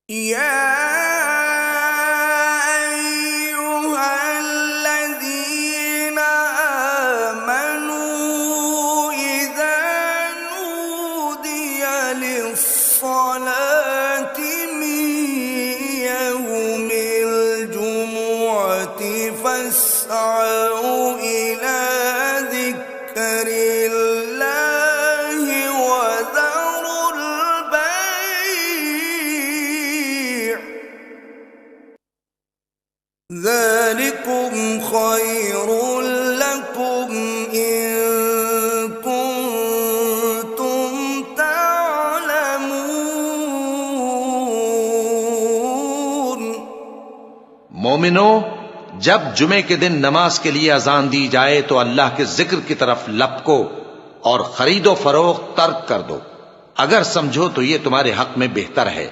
يا أيها الذين آمنوا إذا نودي للصلاة من يوم الجمعة فاسعوا إلى ذكر الله وذروا البيع ذلكم خير لكم إن كنتم تعلمون। मोमिनो, जब जुमे के दिन नमाज के लिए अजान दी जाए तो अल्लाह के जिक्र की तरफ लपको और खरीदो फरोख्त तर्क कर दो, अगर समझो तो ये तुम्हारे हक में बेहतर है।